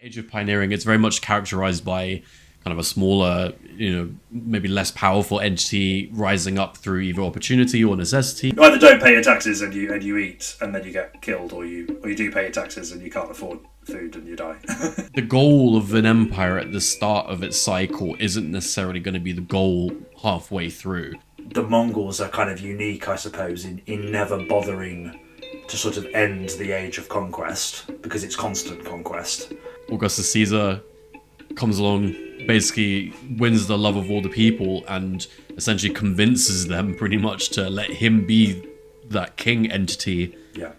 Age of Pioneering, it's very much characterized by kind of a smaller, maybe less powerful entity rising up through either opportunity or necessity. You either don't pay your taxes and you eat and then you get killed, or you do pay your taxes and you can't afford food and you die. The goal of an empire at the start of its cycle isn't necessarily going to be the goal halfway through. The Mongols are kind of unique, I suppose, in never bothering to sort of end the age of conquest, because it's constant conquest. Augustus Caesar comes along, basically wins the love of all the people, and essentially convinces them pretty much to let him be that king entity. Yeah.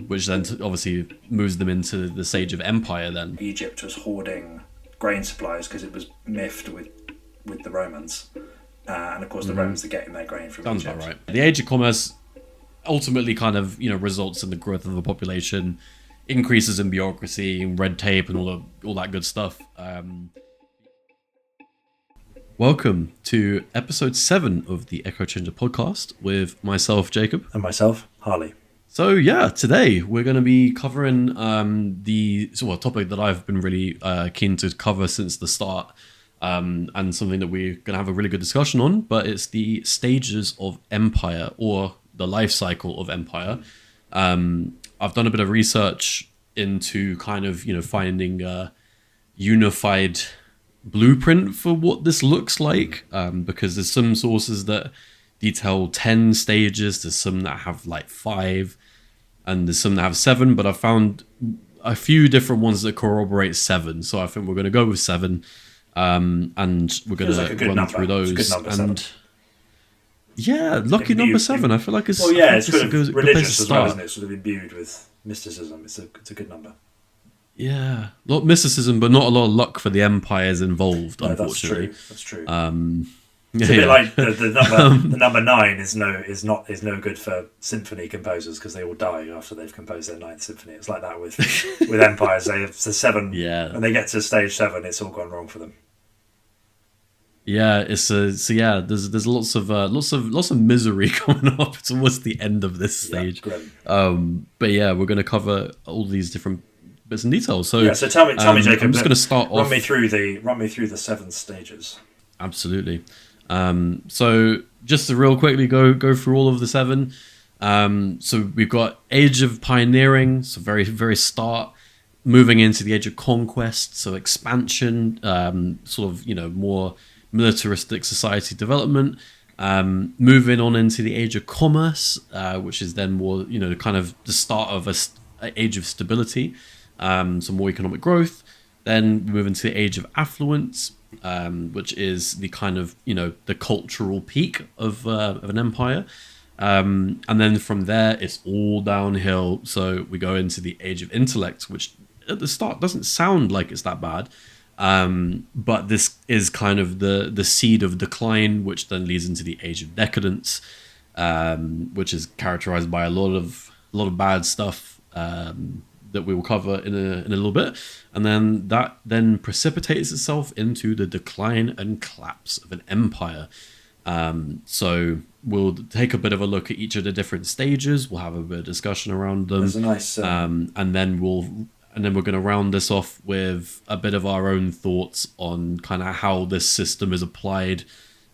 Which then obviously moves them into the stage of empire then. Egypt was hoarding grain supplies because it was miffed with the Romans. And of course the Romans are getting their grain from Sounds Egypt. about right. The age of commerce ultimately kind of, results in the growth of the population, increases in bureaucracy, red tape, and all that good stuff. Welcome to episode 7 of the Echo Changer podcast with myself, Jacob. And myself, Harley. So yeah, today we're going to be covering the topic that I've been really keen to cover since the start, and something that we're going to have a really good discussion on, but it's the stages of empire, or the life cycle of empire. I've done a bit of research into kind of, finding a unified blueprint for what this looks like, because there's some sources that detail 10 stages, there's some that have like 5, and there's some that have 7, but I found a few different ones that corroborate 7, so I think we're going to go with 7, and we're going to run through those. It's a good number, and 7. Yeah, lucky number 7. I feel like it's it's a good religious as well, isn't it? Sort of imbued with mysticism. It's a good number. Yeah, a lot of mysticism, but not a lot of luck for the empires involved. No, unfortunately, that's true. It's a bit like the number 9 is no good for symphony composers because they all die after they've composed their 9th symphony. It's like that with empires. They have the 7, when they get to stage 7, it's all gone wrong for them. Yeah, there's lots of misery coming up towards the end of this stage. Yeah, but yeah, we're going to cover all these different bits and details. So so tell me, Jacob. I'm just going to start off. Run me through the 7 stages. Absolutely. So just to real quickly go through all of the 7. So we've got Age of Pioneering, so very very start, moving into the Age of Conquest, so expansion, sort of more militaristic society development, moving on into the Age of Commerce, which is then more kind of the start of an age of stability, some more economic growth. Then we move into the Age of Affluence, which is the kind of the cultural peak of an empire, and then from there it's all downhill. So we go into the Age of Intellect, which at the start doesn't sound like it's that bad, but this is kind of the seed of decline, which then leads into the Age of Decadence, which is characterized by a lot of bad stuff that we will cover in a little bit, and then that then precipitates itself into the decline and collapse of an empire. So we'll take a bit of a look at each of the different stages. We'll have a bit of discussion around them. There's a nice, and then we're going to round this off with a bit of our own thoughts on kind of how this system is applied,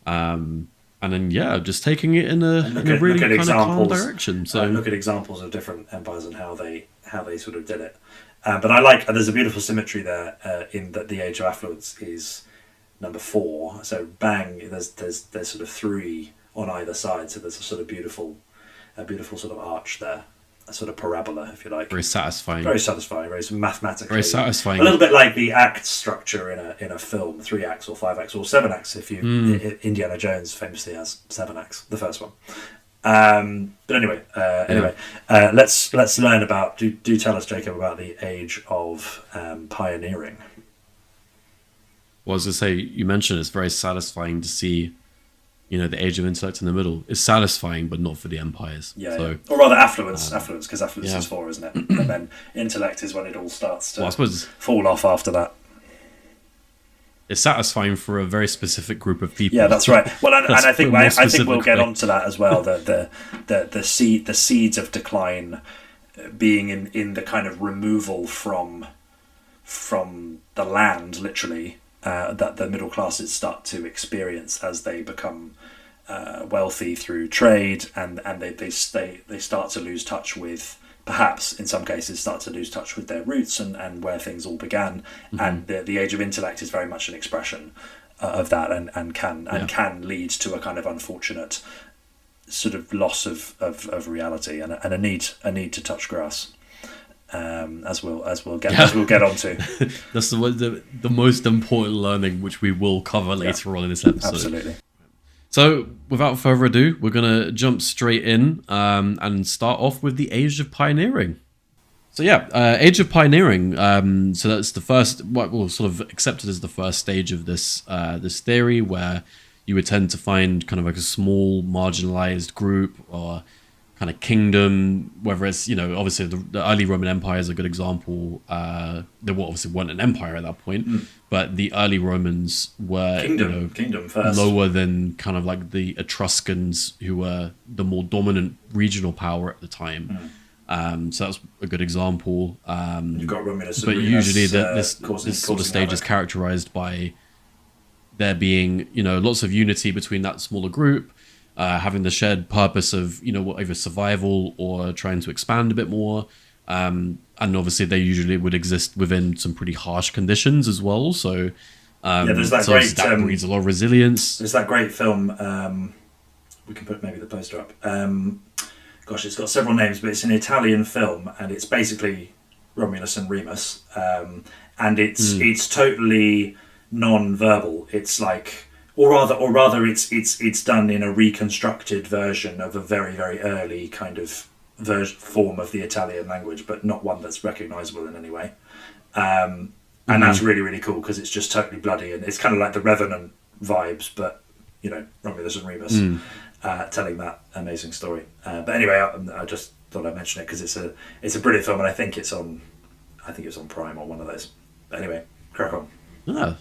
and then just taking it in a really kind of calm direction. So look at examples of different empires and how they sort of did it. But I like, there's a beautiful symmetry there in that the Age of Affluence is number 4. So bang, there's sort of 3 on either side. So there's a sort of beautiful sort of arch there. A sort of parabola, if you like. Very satisfying. Very satisfying. Very mathematically. Very satisfying. A little bit like the act structure in a film, 3 acts or 5 acts or 7 acts. If Indiana Jones famously has 7 acts, the first one. But anyway, let's learn about. Do tell us, Jacob, about the Age of Pioneering. Well, as I say, you mentioned it's very satisfying to see. The Age of Intellect in the middle is satisfying, but not for the empires. Or rather affluence, because affluence is 4, isn't it? And then intellect is when it all starts to fall off after that. It's satisfying for a very specific group of people. Yeah, that's right. Well, and I think we'll get onto that as well. The seeds of decline being in the kind of removal from the land, literally, that the middle classes start to experience as they become wealthy through trade, and they start to lose touch with, perhaps in some cases start to lose touch with their roots and where things all began. And the age of intellect is very much an expression of that, and can lead to a kind of unfortunate sort of loss of reality and a need to touch grass, as we'll get onto. That's the most important learning, which we will cover later on in this episode. Absolutely. So, without further ado, we're going to jump straight in and start off with the Age of Pioneering. So Age of Pioneering. So that's the first, sort of accepted as the first stage of this theory, where you would tend to find kind of like a small marginalized group or kind of kingdom, whether it's, obviously the early Roman Empire is a good example. They obviously weren't an empire at that point, but the early Romans were kingdom first, lower than kind of like the Etruscans, who were the more dominant regional power at the time. So that's a good example. You've got Romulus, but usually this sort of stage is characterized by there being lots of unity between that smaller group. Having the shared purpose of either survival or trying to expand a bit more, and obviously they usually would exist within some pretty harsh conditions as well. So there's that that breeds a lot of resilience. There's that great film. We can put maybe the poster up. Gosh, it's got several names, but it's an Italian film, and it's basically Romulus and Remus, and it's totally non-verbal. It's like. Or rather, it's done in a reconstructed version of a very, very early kind of form of the Italian language, but not one that's recognisable in any way. And that's really, really cool, because it's just totally bloody, and it's kind of like the Revenant vibes, but Romulus and Remus telling that amazing story. But anyway, I just thought I'd mention it because it's a brilliant film, and I think it's on Prime or one of those. But anyway, crack on. Yeah.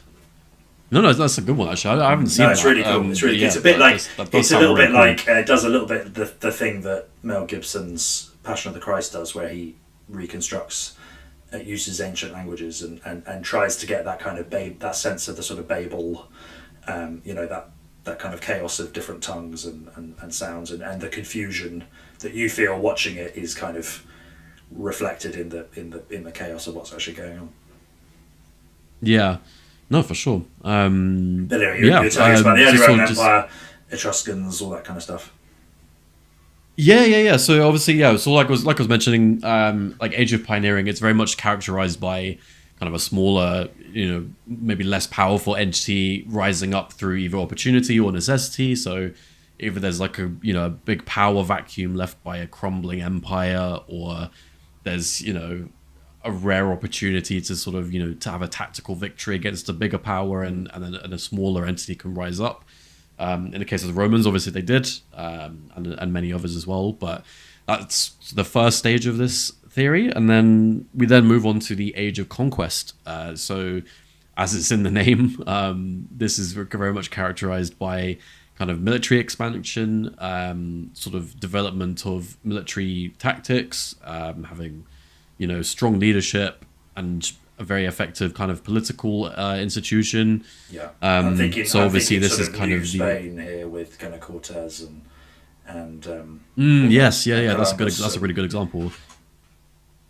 No, that's a good one actually. I haven't seen that. It's really cool. It's a bit like it does a little bit the thing that Mel Gibson's Passion of the Christ does, where he reconstructs, uses ancient languages and tries to get that kind of that sense of the sort of Babel, that kind of chaos of different tongues and sounds and the confusion that you feel watching it is kind of reflected in the chaos of what's actually going on. Yeah. No, for sure. You're telling us about the early Roman Empire, Etruscans, all that kind of stuff. Yeah. So obviously, So like I was mentioning, like Age of Pioneering, it's very much characterized by kind of a smaller, maybe less powerful entity rising up through either opportunity or necessity. So either there's like a big power vacuum left by a crumbling empire, or there's a rare opportunity to sort of to have a tactical victory against a bigger power, and then a smaller entity can rise up. In the case of the Romans, obviously they did, and many others as well. But that's the first stage of this theory, and then we move on to the Age of Conquest. So, as it's in the name, this is very much characterized by kind of military expansion, sort of development of military tactics, having strong leadership and a very effective kind of political institution. Yeah, so obviously this is kind of Spain here with kind of Cortez and yes, that's a really good example.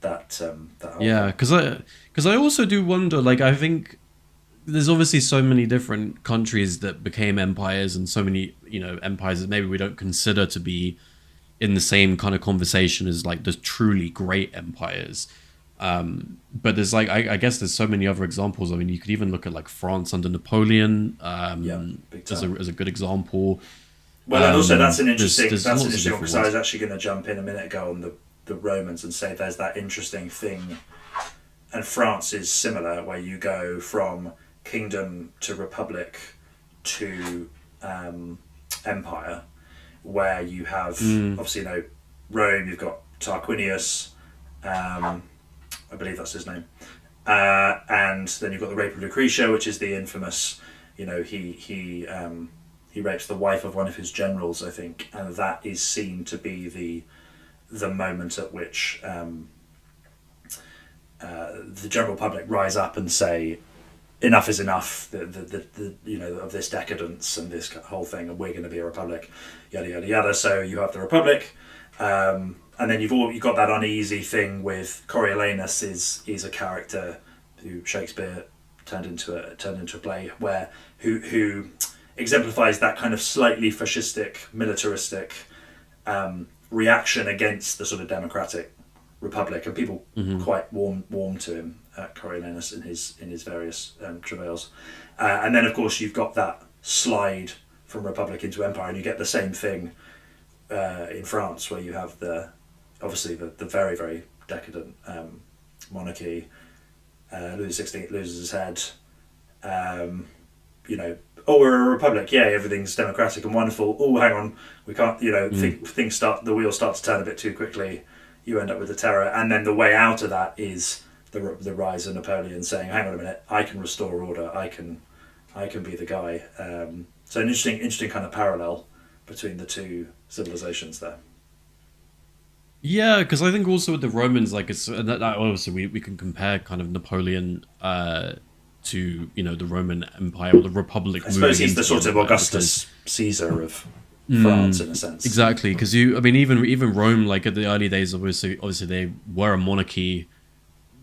Because I also do wonder, like, I think there's obviously so many different countries that became empires, and so many empires that maybe we don't consider to be in the same kind of conversation as like the truly great empires. But there's like, I guess there's so many other examples. I mean, you could even look at like France under Napoleon as a good example. Well, and also that's an interesting one, because I was actually going to jump in a minute ago on the Romans and say there's that interesting thing, and France is similar, where you go from kingdom to republic to empire, where you have obviously Rome, you've got Tarquinius, I believe that's his name, and then you've got the rape of Lucretia, which is the infamous, he rapes the wife of one of his generals, I think, and that is seen to be the moment at which the general public rise up and say, enough is enough. The of this decadence and this whole thing, and we're going to be a republic, yada yada yada. So you have the republic, and then you've got that uneasy thing with Coriolanus is a character who Shakespeare turned into a play who exemplifies that kind of slightly fascistic, militaristic reaction against the sort of democratic republic, and people quite warm to him, Coriolanus, in his various travails. And then of course you've got that slide from republic into empire, and you get the same thing in France, where you have obviously the very, very decadent monarchy. Louis XVI loses his head. We're a republic, yeah, everything's democratic and wonderful. Oh, hang on, we can't, the wheels start to turn a bit too quickly. You end up with the terror, and then the way out of that is the rise of Napoleon saying, hang on a minute, I can restore order, I can be the guy. So an interesting kind of parallel between the two civilizations there. Yeah, because I think also with the Romans, like that obviously we can compare kind of Napoleon to the Roman Empire or the Republic. I suppose he's the sort of Augustus Caesar of France in a sense. Exactly, because even Rome, like at the early days, obviously they were a monarchy,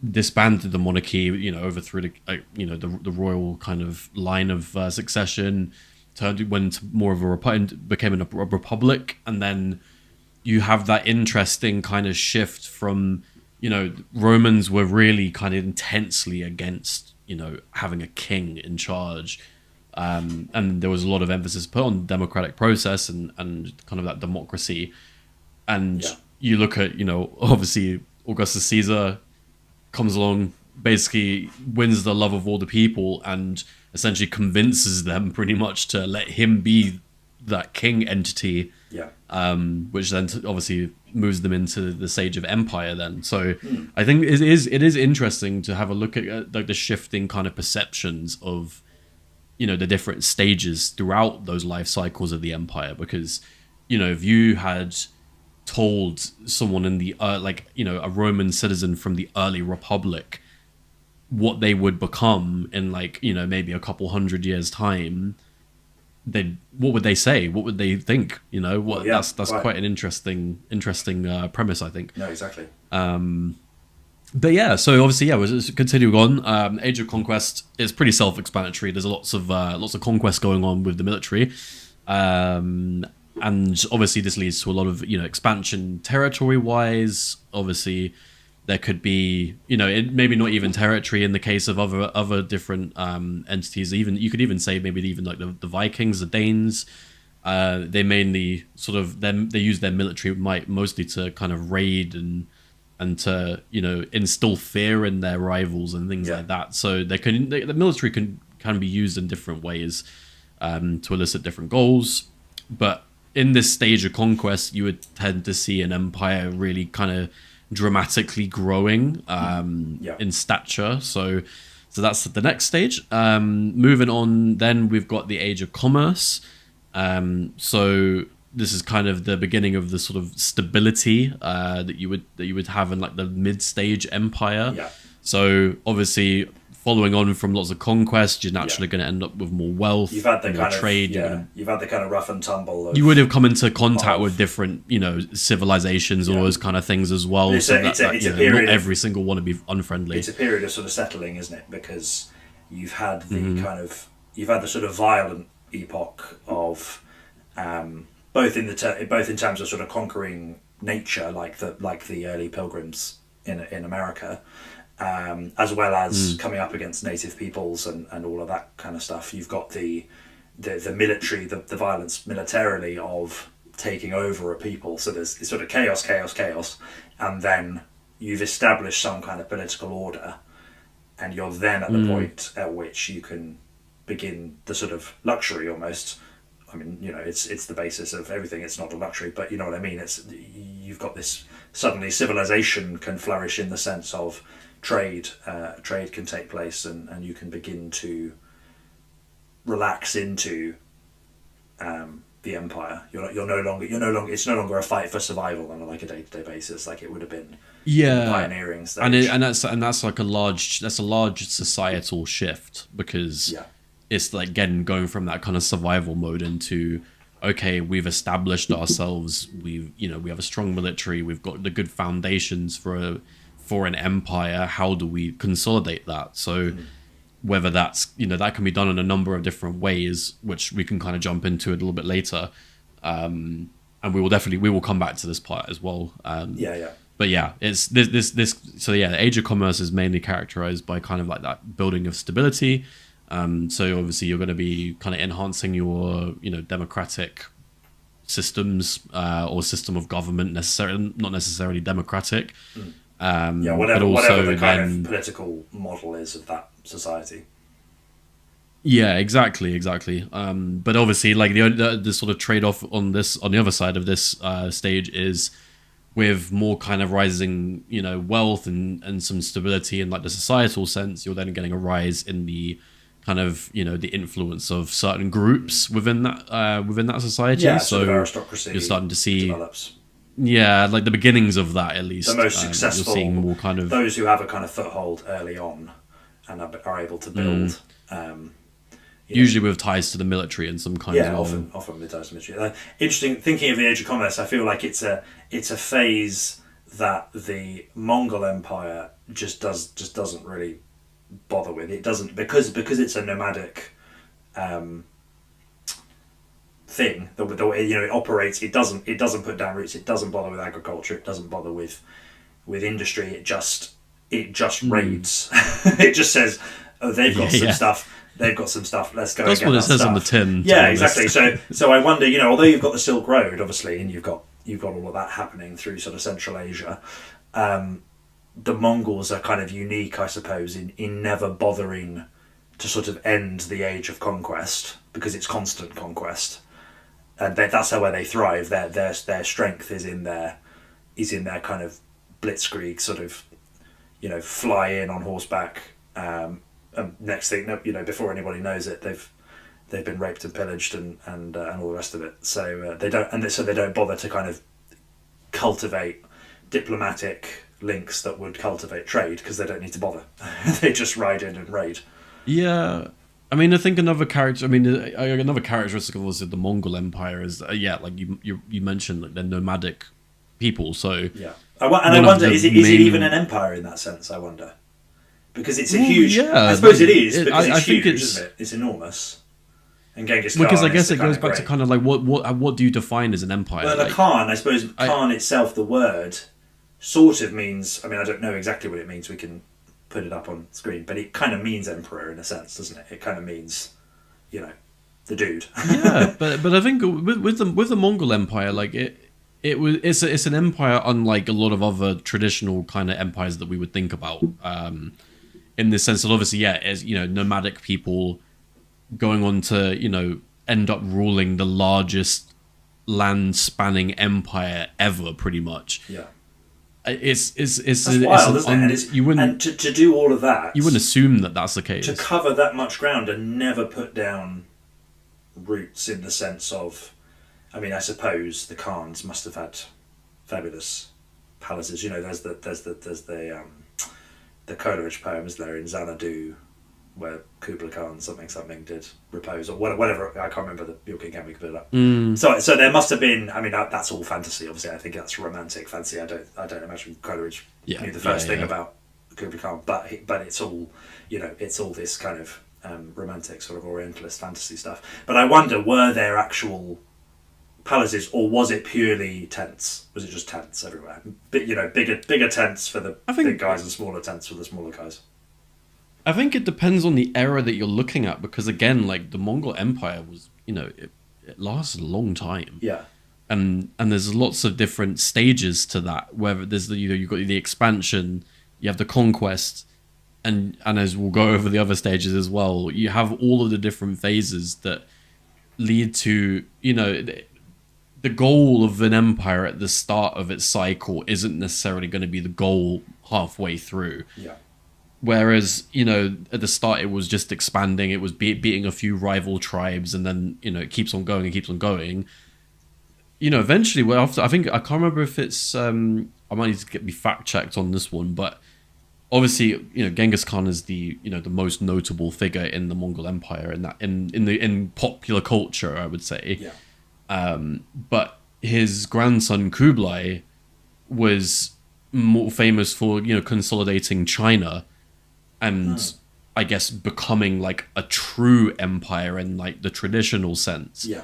disbanded the monarchy, overthrew the royal kind of line of succession, went more of became a republic, and then you have that interesting kind of shift from, Romans were really kind of intensely against, having a king in charge. And there was a lot of emphasis put on the democratic process and kind of that democracy. And you look at, obviously Augustus Caesar comes along, basically wins the love of all the people and essentially convinces them pretty much to let him be that king entity. Yeah. Which then obviously moves them into the stage of empire then. So I think it is interesting to have a look at like the shifting kind of perceptions of, the different stages throughout those life cycles of the empire. Because, if you had told someone in the, a Roman citizen from the early republic what they would become in maybe a couple 100 years time, what would they say? What would they think? That's quite an interesting premise, I think. No, exactly. But yeah, so obviously, we'll continue on. Age of Conquest is pretty self-explanatory. There's lots of conquest going on with the military, and obviously this leads to a lot of expansion territory-wise. Obviously, there could be maybe not even territory in the case of other different entities. Even you could even say maybe even like the Vikings, the Danes. They mainly they use their military might mostly to kind of raid and to instill fear in their rivals and things like that. So the military can be used in different ways to elicit different goals. But in this stage of conquest, you would tend to see an empire really kind of dramatically growing in stature. So that's the next stage. Moving on, then we've got the Age of Commerce. So this is kind of the beginning of the sort of stability that you would have in like the mid-stage empire. Yeah. So obviously, following on from lots of conquest, you're naturally going to end up with more wealth. You've had the more trade. You've had the kind of rough and tumble. You would have come into contact with different, civilizations and all those kind of things as well. It's a period. Not every single one would be unfriendly. It's a period of sort of settling, isn't it? Because you've had the sort of violent epoch of both in terms of sort of conquering nature, like the early pilgrims in America. As well as coming up against native peoples and all of that kind of stuff. You've got the military, the violence militarily of taking over a people. So there's sort of chaos, and then you've established some kind of political order, and you're then at the point at which you can begin the sort of luxury almost. I mean, it's the basis of everything. It's not a luxury, but you know what I mean. You've got this, suddenly civilization can flourish in the sense of trade can take place, and you can begin to relax into the empire. You're no longer. It's no longer a fight for survival on like a day-to-day basis, like it would have been in the pioneering stage. And that's like a large societal shift, because it's like again going from that kind of survival mode into, okay, we've established ourselves, we have a strong military, we've got the good foundations for an empire. How do we consolidate that? So whether that's, that can be done in a number of different ways, which we can kind of jump into a little bit later, and we will come back to this part as well. But yeah, it's this. So yeah, the Age of Commerce is mainly characterized by kind of like that building of stability. So obviously you're going to be kind of enhancing your, democratic systems, or system of government, not necessarily democratic. Whatever the kind of political model is of that society. Yeah, exactly. But obviously, like the sort of trade-off on the other side of this stage is, with more kind of rising, wealth and some stability in like the societal sense, you're then getting a rise in the kind of, the influence of certain groups within that society. Yeah, so aristocracy. You're starting to see develops. Yeah, like the beginnings of that, at least. The most successful, you're seeing more kind of those who have a kind of foothold early on and are able to build. Usually with ties to the military and some kind of... often with ties to the military. Interesting, thinking of the Age of Commerce, I feel like it's a phase that the Mongol Empire just doesn't really bother with. It doesn't, because it's a nomadic thing. The way it operates, it doesn't put down roots. It doesn't bother with agriculture. It doesn't bother with industry. It just raids. It just says, oh, they've got some stuff. They've got some stuff. Let's go. That's and get what it that says stuff. on the tin. Yeah, exactly. So I wonder, although you've got the Silk Road, obviously, and you've got all of that happening through sort of Central Asia, the Mongols are kind of unique, I suppose, in never bothering to sort of end the age of conquest, because it's constant conquest, and that's how where they thrive. Their strength is in their kind of blitzkrieg sort of, fly in on horseback. And next thing, before anybody knows it, they've been raped and pillaged and all the rest of it. So they don't bother to kind of cultivate diplomatic links that would cultivate trade, because they don't need to bother. They just ride in and raid. Yeah, I mean, I think another characteristic of the Mongol Empire is like you mentioned, like they're nomadic people. So yeah, I wonder, is it even an empire in that sense? I wonder. Because it's a huge... I suppose it is, because it's huge, isn't it? It's enormous. And Genghis Khan... Because I guess it goes back to kind of like, what do you define as an empire? Well, Khan, I suppose Khan itself, the word, sort of means... I mean, I don't know exactly what it means. We can put it up on screen. But it kind of means emperor in a sense, doesn't it? It kind of means, the dude. Yeah, but I think with the Mongol Empire, like it's an empire unlike a lot of other traditional kind of empires that we would think about. In the sense that obviously, as nomadic people going on to, end up ruling the largest land-spanning empire ever, pretty much. Yeah. It's wild, isn't it? You wouldn't, and to do all of that... You wouldn't assume that that's the case. To cover that much ground and never put down roots in the sense of... I mean, I suppose the Khans must have had fabulous palaces. There's the Coleridge poems there in Xanadu, where Kublai Khan something did repose, or whatever. I can't remember the York again. We can put it up. So there must have been. I mean, that's all fantasy. Obviously, I think that's romantic fantasy. I don't imagine Coleridge knew the first thing about Kublai Khan, but it's all it's all this kind of romantic sort of Orientalist fantasy stuff. But I wonder, were there actual palaces, or was it purely tents? Was it just tents everywhere? Bigger tents for the big guys and smaller tents for the smaller guys. I think it depends on the era that you're looking at, because again, like the Mongol Empire was, it lasted a long time. Yeah. And there's lots of different stages to that. Whether there's you've got the expansion, you have the conquest, and as we'll go over the other stages as well, you have all of the different phases that lead to the goal of an empire at the start of its cycle isn't necessarily going to be the goal halfway through. Yeah. Whereas, at the start it was just expanding. It was beating a few rival tribes, and then it keeps on going and keeps on going. Eventually, well, after I think I can't remember if it's I might need to get me fact checked on this one, but obviously, Genghis Khan is the the most notable figure in the Mongol Empire in that in popular culture, I would say. Yeah. But his grandson Kublai was more famous for consolidating China, and I guess becoming like a true empire in like the traditional sense. Yeah.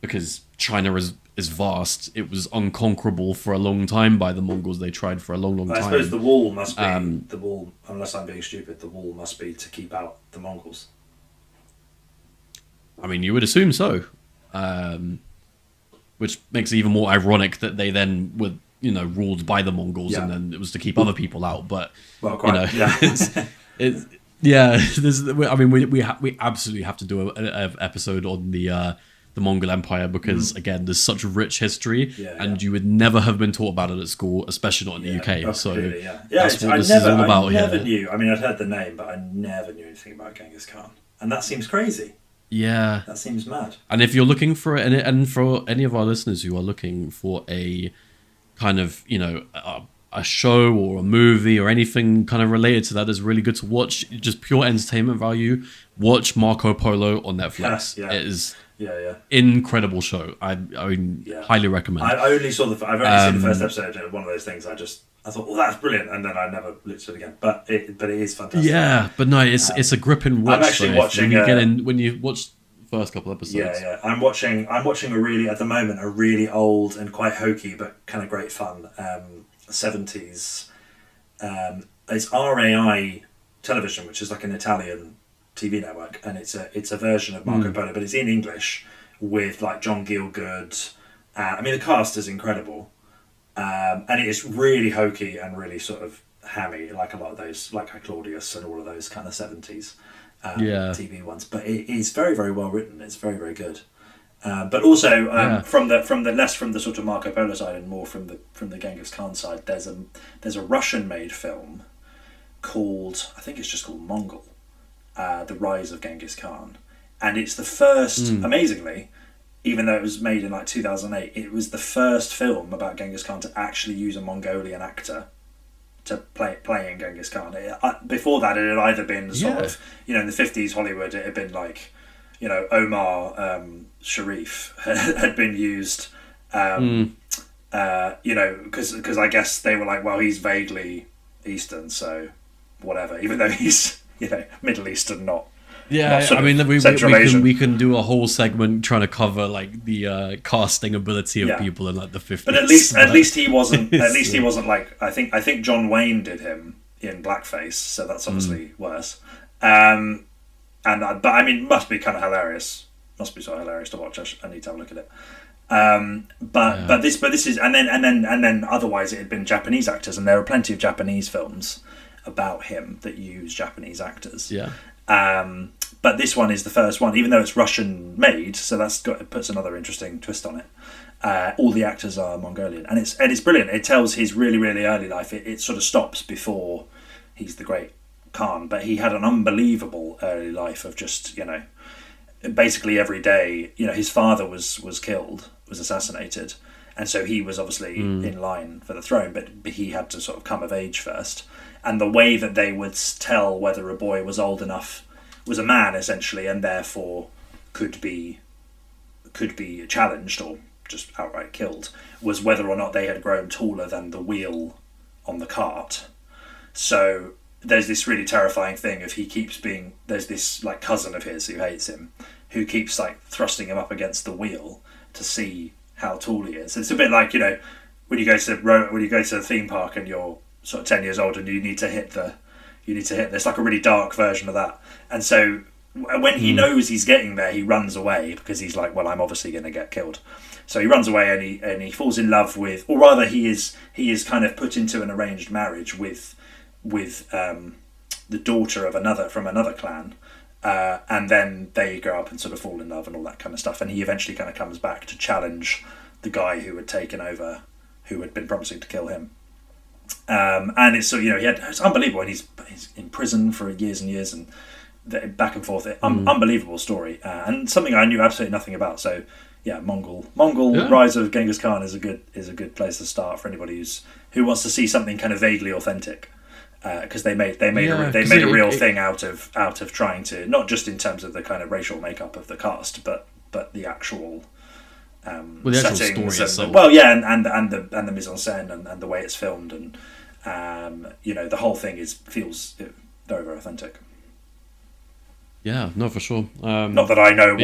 Because China is vast. It was unconquerable for a long time by the Mongols. They tried for a long time. I suppose the wall must be the wall. Unless I'm being stupid, the wall must be to keep out the Mongols. I mean, you would assume so, which makes it even more ironic that they then were ruled by the Mongols, and then it was to keep other people out. But yeah, I mean, we absolutely have to do an episode on the Mongol Empire, because again, there's such rich history, and you would never have been taught about it at school, especially not in the UK. So that's what this is all about here. I never knew. I mean, I'd heard the name, but I never knew anything about Genghis Khan, and that seems crazy. Yeah, that seems mad. And if you're looking for it, and for any of our listeners who are looking for a kind of a show or a movie or anything kind of related to that is really good to watch, just pure entertainment value, watch Marco Polo on Netflix. It is incredible show. I highly recommend. I've only seen the first episode. One of those things I thought, well, that's brilliant, and then I never looked at it again. But it is fantastic. Yeah, but no, it's a gripping watch. I'm actually watching when you watch the first couple episodes. Yeah. I'm watching a really old and quite hokey but kind of great fun 70s. It's RAI Television, which is like an Italian TV network, and it's a version of Marco Polo, but it's in English with like John Gielgud. I mean, the cast is incredible, and it is really hokey and really sort of hammy, like a lot of those, like Claudius and all of those kind of 70s TV ones. But it is very, very well written. It's very, very good. But also from the less from the sort of Marco Polo side and more from the Genghis Khan side, there's a Russian made film called, I think it's just called Mongol, The Rise of Genghis Khan, and it's the first, amazingly, even though it was made in like 2008, it was the first film about Genghis Khan to actually use a Mongolian actor to playing Genghis Khan. Before that, it had either been sort of, in the 50s Hollywood, it had been like, Omar Sharif had been used, because I guess they were like, well, he's vaguely Eastern, so whatever, even though he's, Middle Eastern, not I mean, we can do a whole segment trying to cover like the casting ability of people in like the 50s. But at least he wasn't. At least he wasn't like, I think John Wayne did him in blackface, so that's obviously worse. But I mean, it must be kind of hilarious. Must be so hilarious to watch. I need to have a look at it. But this is and then otherwise it had been Japanese actors, and there are plenty of Japanese films about him that use Japanese actors. But this one is the first one, even though it's Russian made, so it puts another interesting twist on it. All the actors are Mongolian, and it's brilliant. It tells his really, really early life. It sort of stops before he's the great Khan, but he had an unbelievable early life of just, basically every day, his father was killed, was assassinated, and so he was obviously in line for the throne, but he had to sort of come of age first. And the way that they would tell whether a boy was old enough, was a man essentially, and therefore could be challenged or just outright killed, was whether or not they had grown taller than the wheel on the cart. So there's this really terrifying thing of there's this like cousin of his who hates him, who keeps like thrusting him up against the wheel to see how tall he is. It's a bit like, when you go to the theme park and you're sort of 10 years old and you need to hit there's like a really dark version of that. And so when he knows he's getting there, he runs away because he's like, well, I'm obviously going to get killed. So he runs away and he falls in love with, or rather he is kind of put into an arranged marriage with the daughter from another clan. And then they grow up and sort of fall in love and all that kind of stuff. And he eventually kind of comes back to challenge the guy who had taken over, who had been promising to kill him. And it's it's unbelievable, and he's in prison for years and years, and back and forth. Unbelievable story, and something I knew absolutely nothing about. So yeah, Mongol Rise of Genghis Khan is a good place to start for anybody who wants to see something kind of vaguely authentic, because they made a real thing out of trying to, not just in terms of the kind of racial makeup of the cast, but the actual the settings actual story and the mise en scène and the way it's filmed, and the whole thing feels very, very authentic. Yeah, no, for sure. Not that I know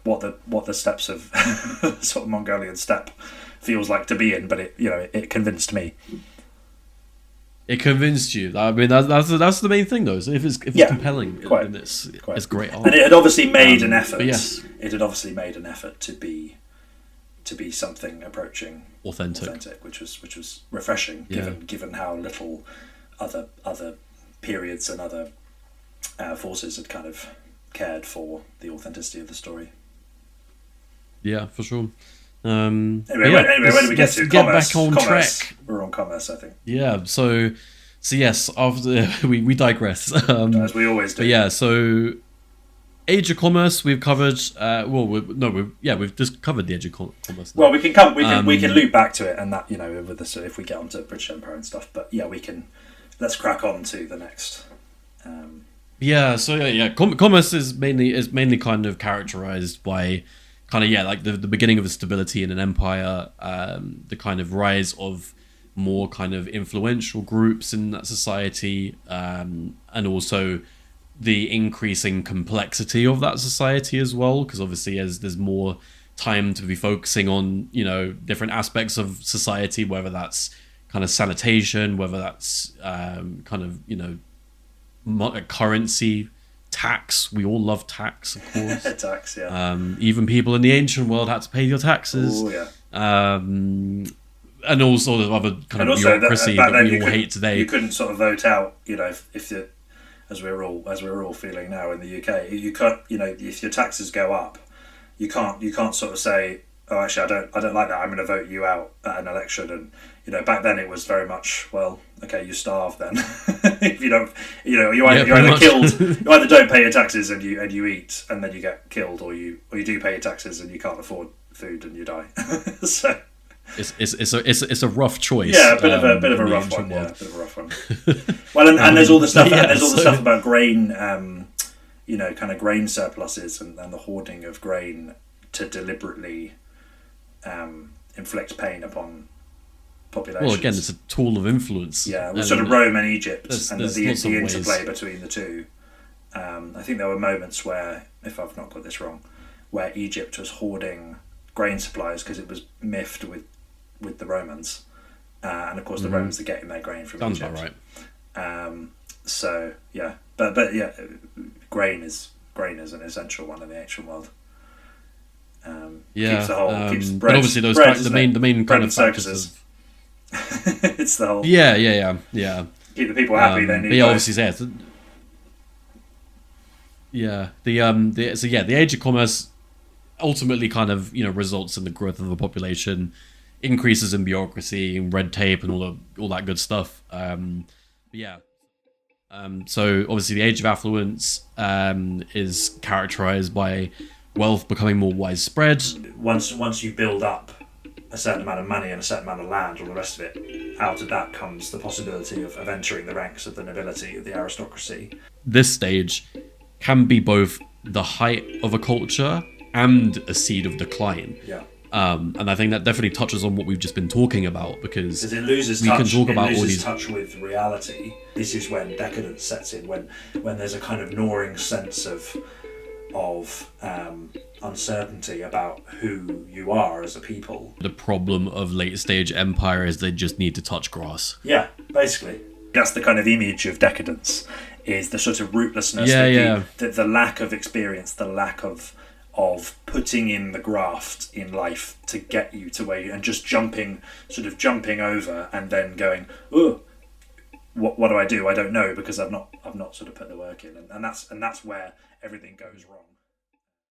what the steppes of sort of Mongolian steppe feels like to be in, but it convinced me. It convinced you. I mean, that's the main thing, though. So if it's compelling, then it's great art. And it had obviously made an effort. Yes. It had obviously made an effort to be something approaching authentic, which was refreshing, given how little other periods and other forces had kind of cared for the authenticity of the story. Yeah, for sure. Anyway, where did we get to? Get back on track. We're on commerce, I think. Yeah, so yes, after we digress. As we always do. But yeah, so Age of Commerce we've covered. We've just covered the Age of Commerce now. Well, we can loop back to it, and that with this if we get onto British Empire and stuff. But yeah, let's crack on to the next. Commerce is mainly kind of characterized by like the beginning of the stability in an empire, the kind of rise of more kind of influential groups in that society, and also the increasing complexity of that society as well, because obviously as there's more time to be focusing on different aspects of society, whether that's kind of sanitation, whether that's currency, tax. We all love tax, of course. Tax, yeah. Even people in the ancient world had to pay your taxes. Oh, yeah. And all sort of other kind of bureaucracy that we all hate today. You couldn't sort of vote out, if you, as we're all feeling now in the UK, you can't, if your taxes go up, you can't sort of say, oh, actually, I don't like that, I'm going to vote you out at an election. And back then it was very much, well, okay, you starve then. If you don't, you're either killed, you either don't pay your taxes and you eat and then you get killed, or you do pay your taxes and you can't afford food and you die. So it's a rough choice. Yeah, a bit of a rough one. Yeah, a bit of a rough one. Well, and there's all the stuff. Yeah, there's all the stuff about grain. Kind of grain surpluses and the hoarding of grain to deliberately inflict pain upon populations. Well, again, it's a tool of influence. Yeah, it was sort of Rome and Egypt, and the interplay between the two. I think there were moments where, if I've not got this wrong, where Egypt was hoarding grain supplies because it was miffed with the Romans, and of course the Romans are getting their grain from Egypt. Sounds about right. So yeah, but yeah, grain is an essential one in the ancient world. Yeah, keeps the whole keeps bread. But obviously those bread, the main kind of factors. It's the whole. Yeah. Keep the people happy. They need. But yeah, obviously, yeah. The Age of Commerce ultimately kind of results in the growth of the population, increases in bureaucracy and red tape and all that good stuff. So obviously the Age of Affluence is characterized by wealth becoming more widespread. Once you build up a certain amount of money and a certain amount of land, all the rest of it, out of that comes the possibility of entering the ranks of the nobility, of the aristocracy. This stage can be both the height of a culture and a seed of decline. Yeah. And I think that definitely touches on what we've just been talking about, because it loses touch with reality. This is when decadence sets in, when there's a kind of gnawing sense of uncertainty about who you are as a people. The problem of late stage empire is they just need to touch grass. Yeah, basically. That's the kind of image of decadence, is the sort of rootlessness, the lack of experience, the lack of putting in the graft in life to get you to where you, and just jumping over and then going, oh, what do? I don't know, because I've not sort of put the work in, and that's where everything goes wrong.